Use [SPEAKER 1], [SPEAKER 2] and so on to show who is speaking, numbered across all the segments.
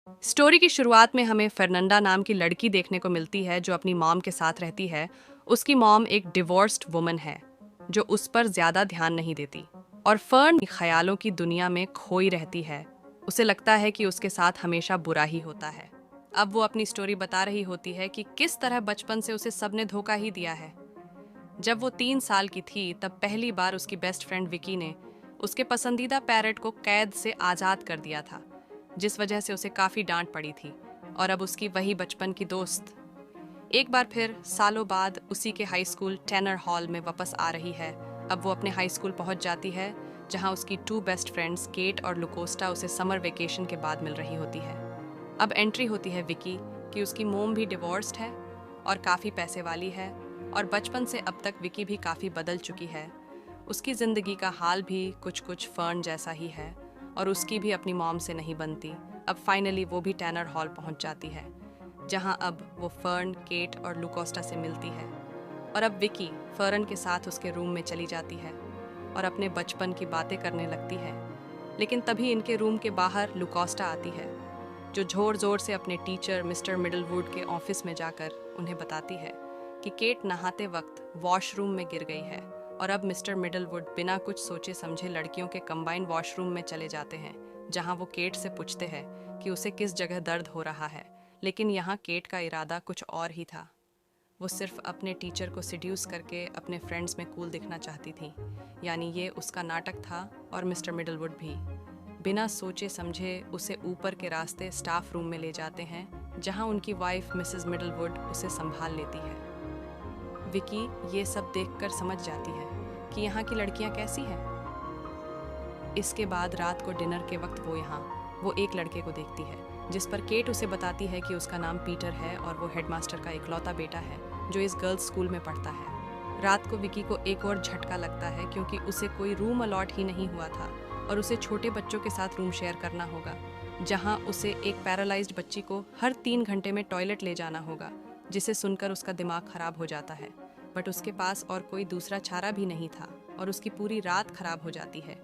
[SPEAKER 1] Story की शुरुआत में हमें फर्नांडा नाम की लड़की देखने को मिलती है जो अपनी मॉम के साथ रहती है। उसकी मॉम एक डिवोर्स्ड वुमन है जो उस पर ज्यादा ध्यान नहीं देती और फर्न ख्यालों की दुनिया में खोई रहती है। उसे लगता है कि उसके साथ हमेशा बुरा ही होता है। अब वो अपनी स्टोरी बता रही होती है कि किस तरह बचपन से उसे सबने धोखा ही दिया है। जब वो 3 साल की थी तब पहली बार उसकी बेस्ट फ्रेंड विकी ने उसके पसंदीदा पैरट को कैद से आज़ाद कर दिया था, जिस वजह से उसे काफ़ी डांट पड़ी थी। और अब उसकी वही बचपन की दोस्त एक बार फिर सालों बाद उसी के हाई स्कूल टैनर हॉल में वापस आ रही है। अब वो अपने हाई स्कूल पहुंच जाती है जहां उसकी 2 बेस्ट फ्रेंड्स केट और लुकोस्टा उसे समर वेकेशन के बाद मिल रही होती है। अब एंट्री होती है विकी कि उसकी मोम भी डिवोर्स्ड है और काफ़ी पैसे वाली है और बचपन से अब तक विकी भी काफ़ी बदल चुकी है। उसकी ज़िंदगी का हाल भी कुछ कुछ फर्न जैसा ही है और उसकी भी अपनी मॉम से नहीं बनती। अब फाइनली वो भी टैनर हॉल पहुंच जाती है जहां अब वो फर्न, केट और लुकोस्टा से मिलती है। और अब विकी फर्न के साथ उसके रूम में चली जाती है और अपने बचपन की बातें करने लगती है। लेकिन तभी इनके रूम के बाहर लुकोस्टा आती है जो जोर जोर से अपने टीचर मिस्टर मिडलवुड के ऑफिस में जाकर उन्हें बताती है कि केट नहाते वक्त वॉशरूम में गिर गई है। और अब मिस्टर मिडलवुड बिना कुछ सोचे समझे लड़कियों के कंबाइन वॉशरूम में चले जाते हैं जहां वो केट से पूछते हैं कि उसे किस जगह दर्द हो रहा है। लेकिन यहाँ केट का इरादा कुछ और ही था। वो सिर्फ अपने टीचर को सिड्यूस करके अपने फ्रेंड्स में कूल दिखना चाहती थी। यानी ये उसका नाटक था और मिस्टर मिडलवुड भी बिना सोचे समझे उसे ऊपर के रास्ते स्टाफ रूम में ले जाते हैं जहां उनकी वाइफ मिसेस मिडलवुड उसे संभाल लेती है। विकी ये सब देखकर समझ जाती है कि यहाँ की लड़कियाँ कैसी हैं। इसके बाद रात को डिनर के वक्त वो एक लड़के को देखती है जिस पर केट उसे बताती है कि उसका नाम पीटर है और वो हेडमास्टर का इकलौता बेटा है जो इस गर्ल्स स्कूल में पढ़ता है। रात को विकी को एक और झटका लगता है क्योंकि उसे कोई रूम अलॉट ही नहीं हुआ था और उसे छोटे बच्चों के साथ रूम शेयर करना होगा जहां उसे एक पैरालाइज्ड बच्ची को हर 3 घंटे में टॉयलेट ले जाना होगा, जिसे सुनकर उसका दिमाग खराब हो जाता है। बट उसके पास और कोई दूसरा चारा भी नहीं था और उसकी पूरी रात खराब हो जाती है।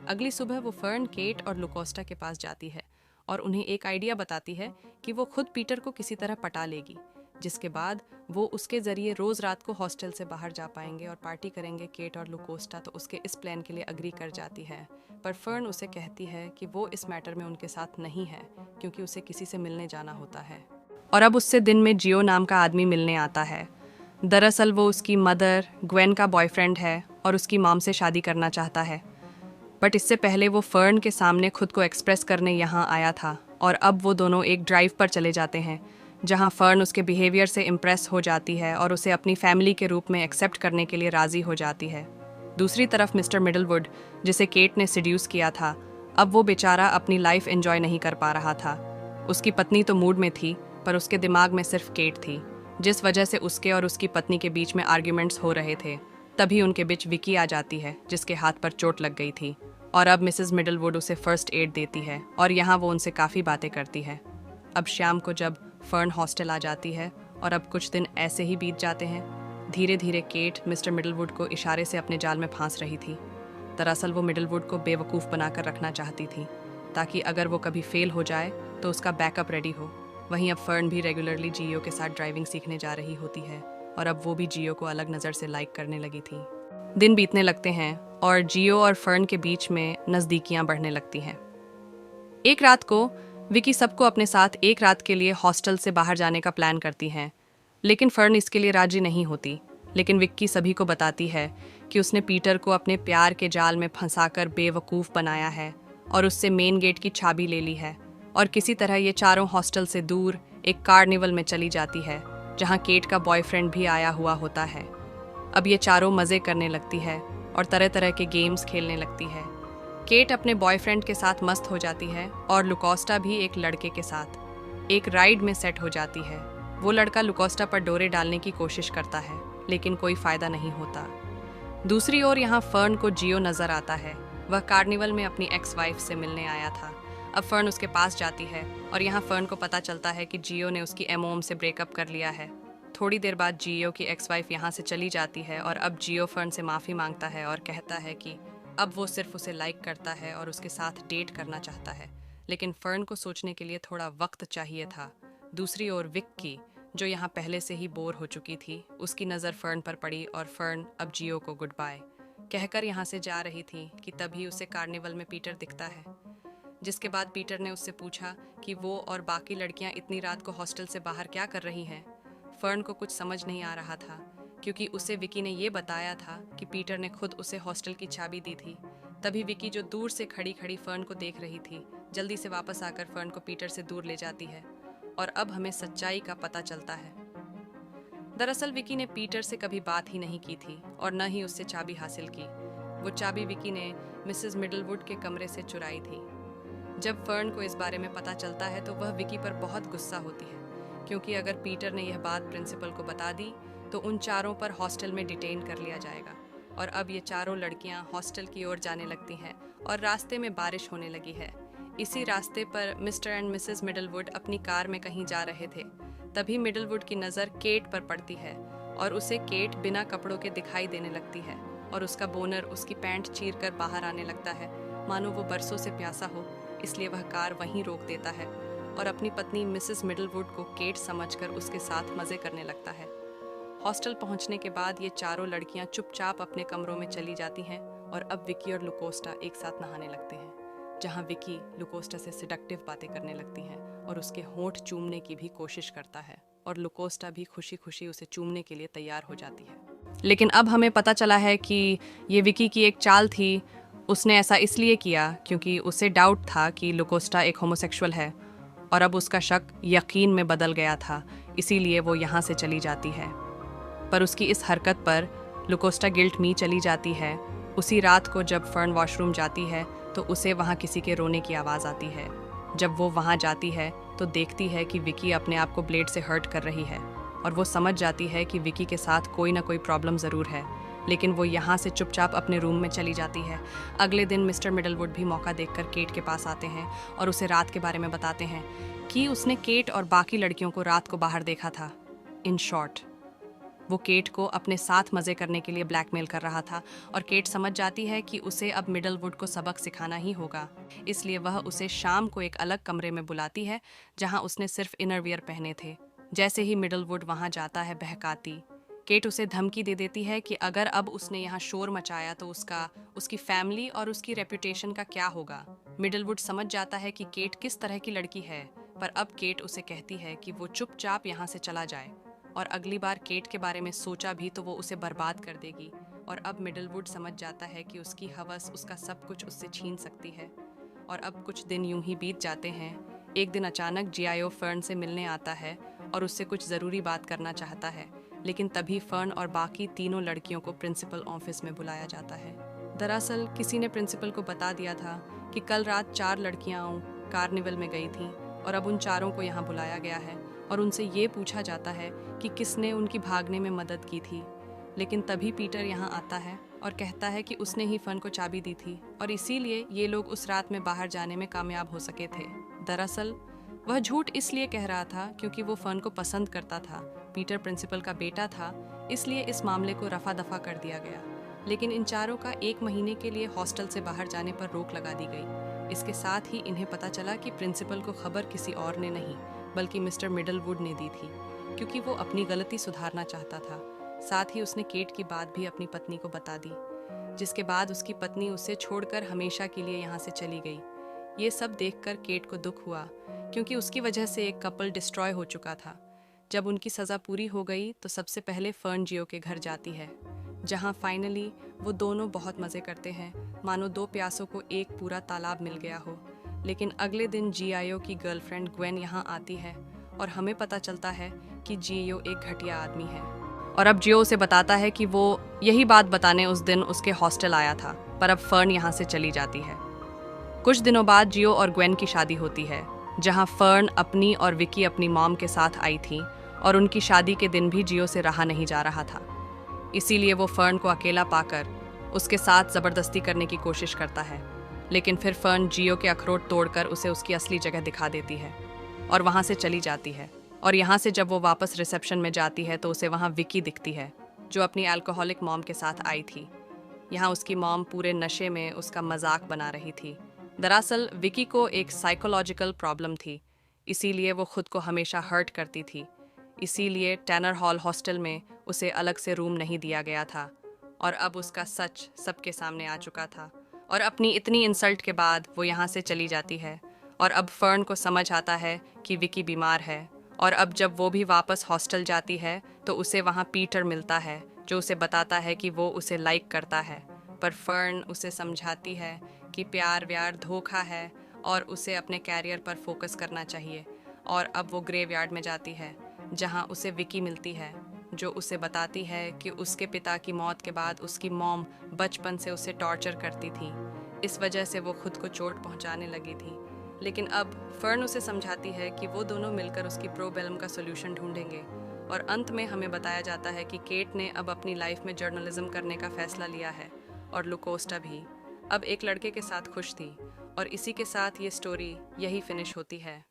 [SPEAKER 1] अगली सुबह वो फर्न, केट और लुकोस्टा के पास जाती है और उन्हें एक आइडिया बताती है कि वो खुद पीटर को किसी तरह पटा लेगी, जिसके बाद वो उसके जरिए रोज रात को हॉस्टल से बाहर जा पाएंगे और पार्टी करेंगे। केट और लुकोस्टा तो उसके इस प्लान के लिए अग्री कर जाती है, पर फर्न उसे कहती है कि वो इस मैटर में उनके साथ नहीं है क्योंकि उसे किसी से मिलने जाना होता है। और अब उससे दिन में जियो नाम का आदमी मिलने आता है। दरअसल वो उसकी मदर ग्वेन का बॉयफ्रेंड है और उसकी मॉम से शादी करना चाहता है। बट इससे पहले वो फर्न के सामने खुद को एक्सप्रेस करने यहाँ आया था और अब वो दोनों एक ड्राइव पर चले जाते हैं जहाँ फर्न उसके बिहेवियर से इम्प्रेस हो जाती है और उसे अपनी फैमिली के रूप में एक्सेप्ट करने के लिए राज़ी हो जाती है। दूसरी तरफ मिस्टर मिडलवुड, जिसे केट ने सिड्यूस किया था, अब वो बेचारा अपनी लाइफ एंजॉय नहीं कर पा रहा था। उसकी पत्नी तो मूड में थी पर उसके दिमाग में सिर्फ केट थी, जिस वजह से उसके और उसकी पत्नी के बीच में आर्ग्यूमेंट्स हो रहे थे। तभी उनके बीच विकी आ जाती है जिसके हाथ पर चोट लग गई थी और अब मिसेस मिडलवुड उसे फर्स्ट एड देती है और यहाँ वो उनसे काफ़ी बातें करती है। अब शाम को जब फर्न हॉस्टल आ जाती है और अब कुछ दिन ऐसे ही बीत जाते हैं। धीरे धीरे केट मिस्टर मिडलवुड को इशारे से अपने जाल में फांस रही थी। दरअसल वो मिडलवुड को बेवकूफ़ बनाकर रखना चाहती थी ताकि अगर वो कभी फेल हो जाए तो उसका बैकअप रेडी हो। वहीं अब फर्न भी रेगुलरली जियो के साथ ड्राइविंग सीखने जा रही होती है और अब वो भी जियो को अलग नज़र से लाइक करने लगी थी। दिन बीतने लगते हैं और जियो और फर्न के बीच में नज़दीकियां बढ़ने लगती हैं। एक रात को विकी सबको अपने साथ एक रात के लिए हॉस्टल से बाहर जाने का प्लान करती हैं, लेकिन फर्न इसके लिए राजी नहीं होती। लेकिन विक्की सभी को बताती है कि उसने पीटर को अपने प्यार के जाल में फंसाकर बेवकूफ़ बनाया है और उससे मेन गेट की चाबी ले ली है और किसी तरह ये चारों हॉस्टल से दूर एक कार्निवल में चली जाती है जहाँ केट का बॉयफ्रेंड भी आया हुआ होता है। अब ये चारों मज़े करने लगती है और तरह तरह के गेम्स खेलने लगती है। केट अपने बॉयफ्रेंड के साथ मस्त हो जाती है और लुकोस्टा भी एक लड़के के साथ एक राइड में सेट हो जाती है। वो लड़का लुकोस्टा पर डोरे डालने की कोशिश करता है लेकिन कोई फ़ायदा नहीं होता। दूसरी ओर यहाँ फर्न को जियो नज़र आता है। वह कार्निवल में अपनी एक्स वाइफ से मिलने आया था। अब फर्न उसके पास जाती है और यहाँ फर्न को पता चलता है कि जियो ने उसकी एमओम से ब्रेकअप कर लिया है। थोड़ी देर बाद जियो की एक्स वाइफ यहाँ से चली जाती है और अब जियो फर्न से माफ़ी मांगता है और कहता है कि अब वो सिर्फ उसे लाइक करता है और उसके साथ डेट करना चाहता है, लेकिन फर्न को सोचने के लिए थोड़ा वक्त चाहिए था। दूसरी ओर विक्की, जो यहाँ पहले से ही बोर हो चुकी थी, उसकी नज़र फर्न पर पड़ी और फर्न अब जियो को गुड बाय कहकर यहाँ से जा रही थी कि तभी उसे कार्निवल में पीटर दिखता है। जिसके बाद पीटर ने उससे पूछा कि वो और बाकी लड़कियां इतनी रात को हॉस्टल से बाहर क्या कर रही हैं। फर्न को कुछ समझ नहीं आ रहा था, क्योंकि उसे विकी ने ये बताया था कि पीटर ने खुद उसे हॉस्टल की चाबी दी थी। तभी विकी, जो दूर से खड़ी खड़ी फर्न को देख रही थी, जल्दी से वापस आकर फर्न को पीटर से दूर ले जाती है और अब हमें सच्चाई का पता चलता है। दरअसल विकी ने पीटर से कभी बात ही नहीं की थी और न ही उससे चाबी हासिल की। वो चाबी विकी ने मिसेस मिडलवुड के कमरे से चुराई थी। जब फर्न को इस बारे में पता चलता है तो वह विकी पर बहुत गुस्सा होती है, क्योंकि अगर पीटर ने यह बात प्रिंसिपल को बता दी तो उन चारों पर हॉस्टल में डिटेन कर लिया जाएगा। और अब ये चारों लड़कियां हॉस्टल की ओर जाने लगती हैं और रास्ते में बारिश होने लगी है। इसी रास्ते पर मिस्टर एंड मिसेस मिडलवुड अपनी कार में कहीं जा रहे थे। तभी मिडलवुड की नज़र केट पर पड़ती है और उसे केट बिना कपड़ों के दिखाई देने लगती है और उसका बोनर उसकी पैंट चीर कर बाहर आने लगता है, मानो वो बरसों से प्यासा हो। इसलिए वह कार वहीं रोक देता है और अपनी पत्नी मिसेस मिडलवुड को केट समझकर उसके साथ मज़े करने लगता है। हॉस्टल पहुंचने के बाद ये चारों लड़कियां चुपचाप अपने कमरों में चली जाती हैं और अब विकी और लुकोस्टा एक साथ नहाने लगते हैं, जहां विकी लुकोस्टा से सिडक्टिव बातें करने लगती हैं और उसके होंठ चूमने की भी कोशिश करता है और लुकोस्टा भी खुशी खुशी उसे चूमने के लिए तैयार हो जाती है। लेकिन अब हमें पता चला है कि ये विकी की एक चाल थी। उसने ऐसा इसलिए किया क्योंकि उसे डाउट था कि लुकोस्टा एक होमोसेक्सुअल है और अब उसका शक यकीन में बदल गया था, इसीलिए वो यहाँ से चली जाती है। पर उसकी इस हरकत पर लुकोस्टा गिल्ट में चली जाती है। उसी रात को जब फर्न वॉशरूम जाती है तो उसे वहाँ किसी के रोने की आवाज़ आती है। जब वो वहाँ जाती है तो देखती है कि विकी अपने आप को ब्लेड से हर्ट कर रही है और वो समझ जाती है कि विकी के साथ कोई ना कोई प्रॉब्लम ज़रूर है, लेकिन वो यहाँ से चुपचाप अपने रूम में चली जाती है। अगले दिन मिस्टर मिडलवुड भी मौका देखकर केट के पास आते हैं और उसे रात के बारे में बताते हैं कि उसने केट और बाकी लड़कियों को रात को बाहर देखा था। इन शॉर्ट, वो केट को अपने साथ मज़े करने के लिए ब्लैकमेल कर रहा था और केट समझ जाती है कि उसे अब मिडलवुड को सबक सिखाना ही होगा। इसलिए वह उसे शाम को एक अलग कमरे में बुलाती है जहां उसने सिर्फ इनरवियर पहने थे। जैसे ही मिडलवुड वहां जाता है बहकाती, केट उसे धमकी दे देती है कि अगर अब उसने यहाँ शोर मचाया तो उसकी फैमिली और उसकी रेपुटेशन का क्या होगा। मिडलवुड समझ जाता है कि केट किस तरह की लड़की है, पर अब केट उसे कहती है कि वो चुपचाप यहाँ से चला जाए और अगली बार केट के बारे में सोचा भी तो वो उसे बर्बाद कर देगी। और अब मिडलवुड समझ जाता है कि उसकी हवस उसका सब कुछ उससे छीन सकती है। और अब कुछ दिन यूं ही बीत जाते हैं। एक दिन अचानक जीआईओ फर्न से मिलने आता है और उससे कुछ ज़रूरी बात करना चाहता है, लेकिन तभी फर्न और बाकी तीनों लड़कियों को प्रिंसिपल ऑफिस में बुलाया जाता है। दरअसल किसी ने प्रिंसिपल को बता दिया था कि कल रात 4 लड़कियां कार्निवल में गई थीं और अब उन चारों को यहाँ बुलाया गया है और उनसे ये पूछा जाता है कि किसने उनकी भागने में मदद की थी। लेकिन तभी पीटर यहाँ आता है और कहता है कि उसने ही फर्न को चाबी दी थी और इसीलिए ये लोग उस रात में बाहर जाने में कामयाब हो सके थे। दरअसल वह झूठ इसलिए कह रहा था क्योंकि वो फर्न को पसंद करता था। पीटर प्रिंसिपल का बेटा था, इसलिए इस मामले को रफा दफा कर दिया गया। लेकिन इन चारों का 1 महीने के लिए हॉस्टल से बाहर जाने पर रोक लगा दी गई। इसके साथ ही इन्हें पता चला कि प्रिंसिपल को खबर किसी और ने नहीं बल्कि मिस्टर मिडलवुड ने दी थी, क्योंकि वो अपनी गलती सुधारना चाहता था। साथ ही उसने केट की बात भी अपनी पत्नी को बता दी, जिसके बाद उसकी पत्नी उसे छोड़कर हमेशा के लिए यहाँ से चली गई। ये सब देखकर केट को दुख हुआ, क्योंकि उसकी वजह से एक कपल डिस्ट्रॉय हो चुका था। जब उनकी सज़ा पूरी हो गई तो सबसे पहले फर्न जियो के घर जाती है, जहाँ फाइनली वो दोनों बहुत मज़े करते हैं, मानो 2 प्यासों को एक पूरा तालाब मिल गया हो। लेकिन अगले दिन जीआईओ की गर्लफ्रेंड ग्वेन यहाँ आती है और हमें पता चलता है कि जीआईओ एक घटिया आदमी है। और अब जियो उसे बताता है कि वो यही बात बताने उस दिन उसके हॉस्टल आया था, पर अब फर्न यहाँ से चली जाती है। कुछ दिनों बाद जियो और ग्वेन की शादी होती है, जहाँ फर्न अपनी और विकी अपनी मॉम के साथ आई थी और उनकी शादी के दिन भी जियो से रहा नहीं जा रहा था। इसीलिए वो फर्न को अकेला पाकर उसके साथ ज़बरदस्ती करने की कोशिश करता है, लेकिन फिर फर्न जियो के अखरोट तोड़कर उसे उसकी असली जगह दिखा देती है और वहाँ से चली जाती है। और यहाँ से जब वो वापस रिसेप्शन में जाती है तो उसे वहाँ विकी दिखती है, जो अपनी अल्कोहलिक मॉम के साथ आई थी। यहाँ उसकी मॉम पूरे नशे में उसका मजाक बना रही थी दरअसल विकी को एक साइकोलॉजिकल प्रॉब्लम थी, इसीलिए वो खुद को हमेशा हर्ट करती थी। इसीलिए टैनर हॉल हॉस्टल में उसे अलग से रूम नहीं दिया गया था। और अब उसका सच सबके सामने आ चुका था। और अपनी इतनी इंसल्ट के बाद वो यहाँ से चली जाती है। और अब फर्न को समझ आता है कि विकी बीमार है। और अब जब वो भी वापस हॉस्टल जाती है तो उसे वहाँ पीटर मिलता है, जो उसे बताता है कि वो उसे लाइक करता है। पर फर्न उसे समझाती है कि प्यार व्यार धोखा है और उसे अपने कैरियर पर फोकस करना चाहिए। और अब वो ग्रेवयार्ड में जाती है, जहाँ उसे विकी मिलती है, जो उसे बताती है कि उसके पिता की मौत के बाद उसकी मॉम बचपन से उसे टॉर्चर करती थी। इस वजह से वो खुद को चोट पहुंचाने लगी थी। लेकिन अब फर्न उसे समझाती है कि वो दोनों मिलकर उसकी प्रोबेलम का सोल्यूशन ढूंढेंगे। और अंत में हमें बताया जाता है कि केट ने अब अपनी लाइफ में जर्नलिज्म करने का फैसला लिया है, और लुकोस्टा भी अब एक लड़के के साथ खुश थी। और इसी के साथ ये स्टोरी यही फिनिश होती है।